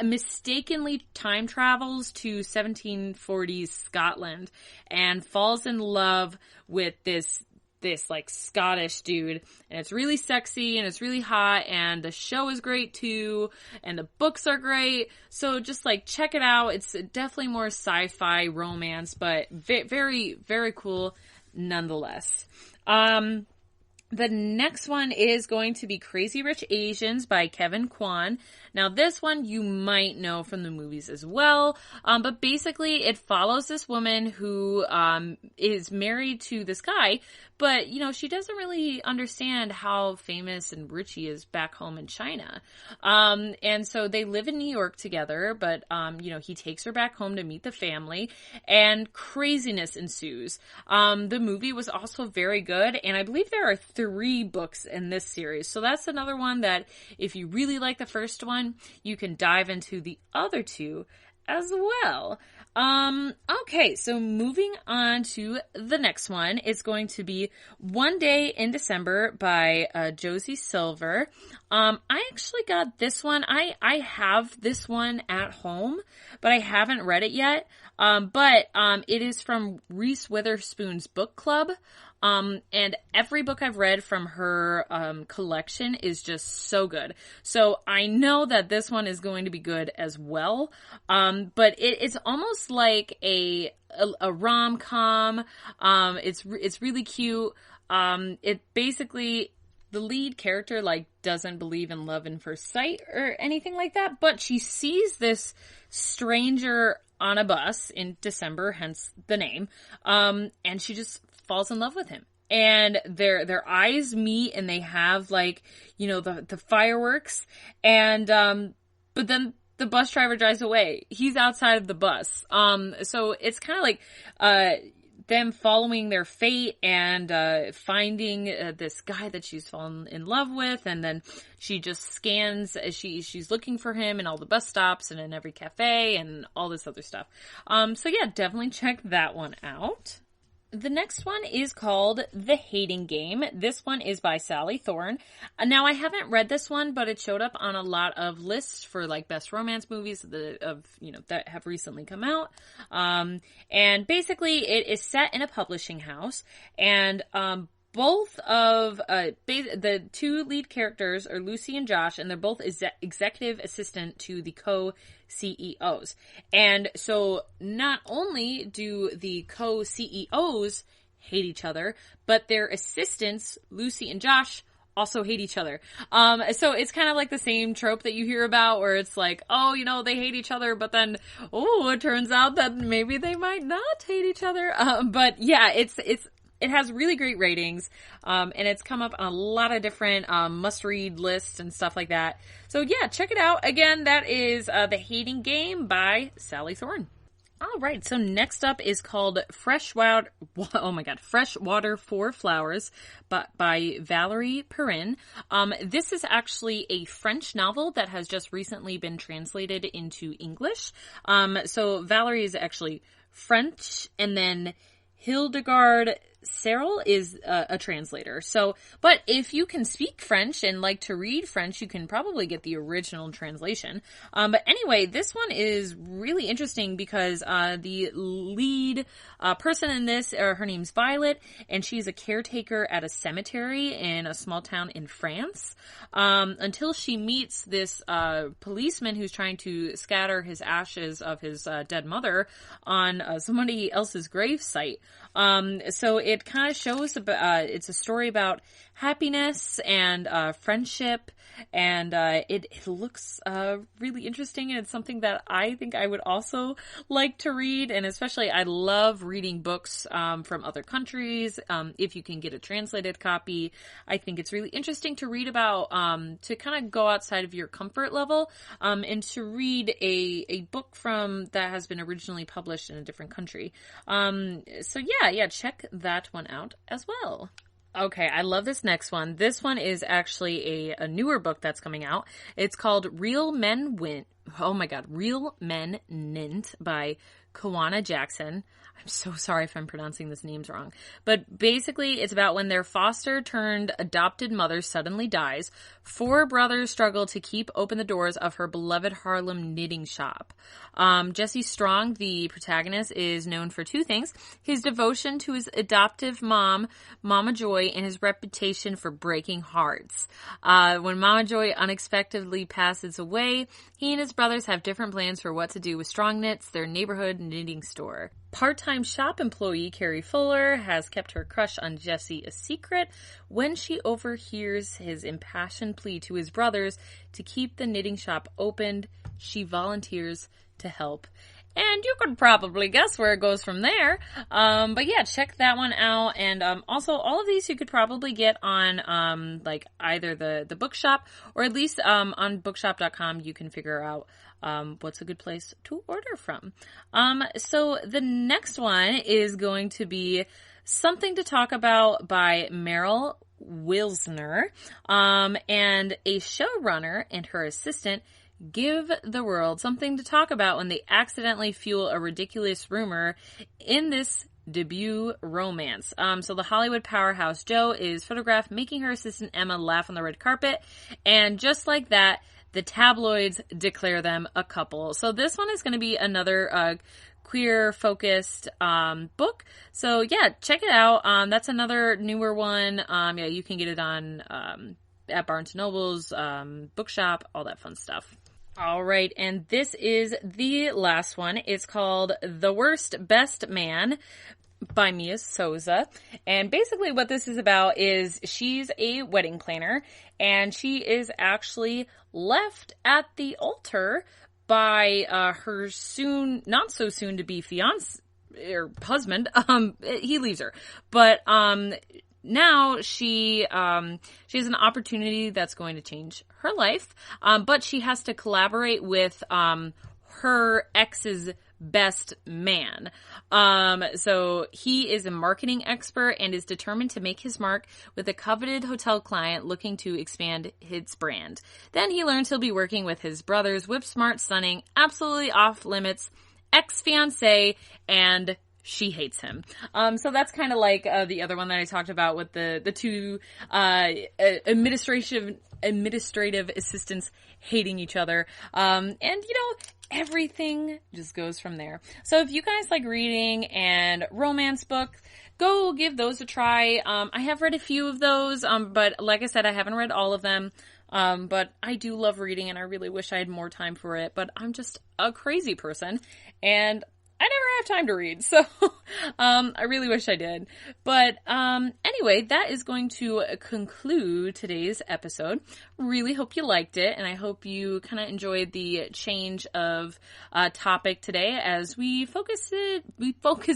mistakenly time travels to 1740s Scotland and falls in love with this like Scottish dude, and it's really sexy and it's really hot, and the show is great too, and the books are great. So just like check it out. It's definitely more sci-fi romance, but very, very cool nonetheless. The next one is going to be Crazy Rich Asians by Kevin Kwan. Now, this one you might know from the movies as well, but basically it follows this woman who is married to this guy, but, she doesn't really understand how famous and rich he is back home in China. And so they live in New York together, but, he takes her back home to meet the family, and craziness ensues. The movie was also very good, and I believe there are 3 books in this series. So that's another one that if you really like the first one, you can dive into the other 2 as well. Okay, so moving on to the next one is going to be One Day in December by Josie Silver. I actually got this one. I have this one at home, but I haven't read it yet. But it is from Reese Witherspoon's book club. And every book I've read from her collection is just so good. So I know that this one is going to be good as well. But it's almost like a rom-com. It's really cute. It basically, the lead character doesn't believe in love in first sight or anything like that, but she sees this stranger on a bus in December, hence the name. And she just falls in love with him, and their eyes meet, and they have the fireworks, and but then the bus driver drives away. He's outside of the bus. So it's kind of like them following their fate and finding this guy that she's fallen in love with, and then she just scans. She's looking for him in all the bus stops and in every cafe and all this other stuff. So yeah, definitely check that one out. The next one is called The Hating Game. This one is by Sally Thorne. Now, I haven't read this one, but it showed up on a lot of lists for best romance movies that have recently come out. And basically, it is set in a publishing house, and both of the two lead characters are Lucy and Josh, and they're both executive assistant to the co-CEOs. And so not only do the co-CEOs hate each other, but their assistants, Lucy and Josh, also hate each other. So it's kind of like the same trope that you hear about where it's like, they hate each other, but then, it turns out that maybe they might not hate each other. But yeah, it has really great ratings, and it's come up on a lot of different must-read lists and stuff like that. So yeah, check it out. Again, that is The Hating Game by Sally Thorne. All right, so next up is called Freshwater for Flowers by Valerie Perrin. This is actually a French novel that has just recently been translated into English. So Valerie is actually French, and then Hildegard Cyril is a translator. So, but if you can speak French and like to read French, you can probably get the original translation. But anyway, this one is really interesting because the lead person in this, her name's Violet, and she's a caretaker at a cemetery in a small town in France, until she meets this policeman who's trying to scatter his ashes of his dead mother on somebody else's gravesite. So it kind of shows about, it's a story about happiness and friendship, and it looks really interesting, and it's something that I think I would also like to read, and especially I love reading books from other countries. If you can get a translated copy, I think it's really interesting to read about, to kind of go outside of your comfort level, and to read a book from that has been originally published in a different country. So yeah, check that one out as well. Okay, I love this next one. This one is actually a newer book that's coming out. It's called Real Men Nint by Giovanna Jackson. I'm so sorry if I'm pronouncing these names wrong. But basically, it's about when their foster-turned-adopted mother suddenly dies, 4 brothers struggle to keep open the doors of her beloved Harlem knitting shop. Jesse Strong, the protagonist, is known for 2 things: his devotion to his adoptive mom, Mama Joy, and his reputation for breaking hearts. When Mama Joy unexpectedly passes away, he and his brothers have different plans for what to do with Strong Knits, their neighborhood knitting store. Part-time shop employee Carrie Fuller has kept her crush on Jesse a secret. When she overhears his impassioned plea to his brothers to keep the knitting shop opened, she volunteers to help. And you could probably guess where it goes from there. But yeah, check that one out. And also, all of these you could probably get on like either the bookshop, or at least on bookshop.com you can figure out what's a good place to order from. So the next one is going to be Something to Talk About by Meryl Wilsner. And a showrunner and her assistant give the world something to talk about when they accidentally fuel a ridiculous rumor in this debut romance. So the Hollywood powerhouse Jo is photographed making her assistant Emma laugh on the red carpet, and just like that, the tabloids declare them a couple. So this one is going to be another queer-focused book. So, yeah, check it out. That's another newer one. Yeah, you can get it on at Barnes & Noble's, bookshop, all that fun stuff. All right, and this is the last one. It's called The Worst Best Man by Mia Souza. And basically what this is about is she's a wedding planner, and she is actually left at the altar by her not so soon to be fiance or husband. He leaves her, but now she has an opportunity that's going to change her life, but she has to collaborate with her ex's best man. So he is a marketing expert and is determined to make his mark with a coveted hotel client looking to expand his brand. Then he learns he'll be working with his brother's whip-smart, stunning, absolutely off-limits ex-fiancé, and she hates him. So that's kind of like the other one that I talked about with the two administrative assistants hating each other. And everything just goes from there. So if you guys like reading and romance books, go give those a try. I have read a few of those, but like I said, I haven't read all of them. But I do love reading, and I really wish I had more time for it, but I'm just a crazy person, and I never have time to read, so I really wish I did. But anyway, that is going to conclude today's episode. Really hope you liked it, and I hope you kind of enjoyed the change of topic today as we focused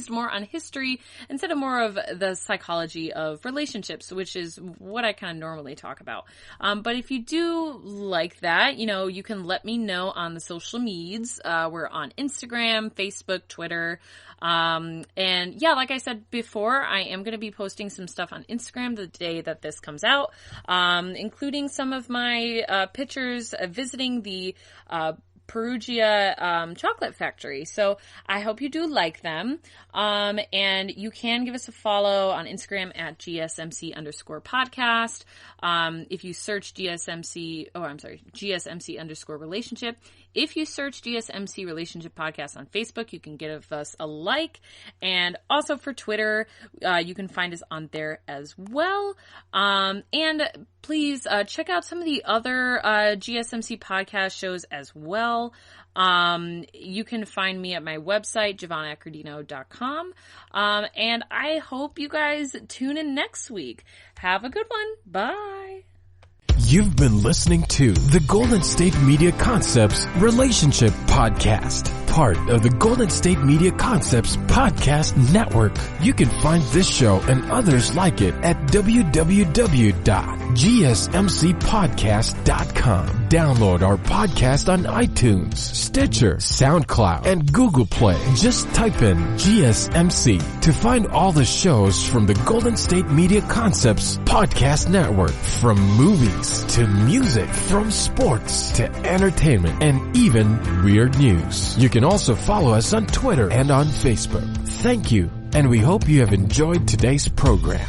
more on history instead of more of the psychology of relationships, which is what I kind of normally talk about. But if you do like that, you can let me know on the social medias. We're on Instagram, Facebook, Twitter. And yeah, like I said before, I am going to be posting some stuff on Instagram the day that this comes out, including some of my pictures visiting the Perugia chocolate factory. So I hope you do like them. And you can give us a follow on Instagram at GSMC_podcast. If you search GSMC_relationship. If you search GSMC Relationship Podcast on Facebook, you can give us a like. And also for Twitter, you can find us on there as well. And please check out some of the other GSMC podcast shows as well. You can find me at my website, GiovannaAccordino.com. And I hope you guys tune in next week. Have a good one. Bye. You've been listening to the Golden State Media Concepts Relationship Podcast, part of the Golden State Media Concepts Podcast Network. You can find this show and others like it at www.gsmcpodcast.com. Download our podcast on iTunes, Stitcher, SoundCloud, and Google Play. Just type in GSMC to find all the shows from the Golden State Media Concepts Podcast Network, from movies to music, from sports to entertainment, and even weird news. You can also follow us on Twitter and on Facebook. Thank you, and we hope you have enjoyed today's program.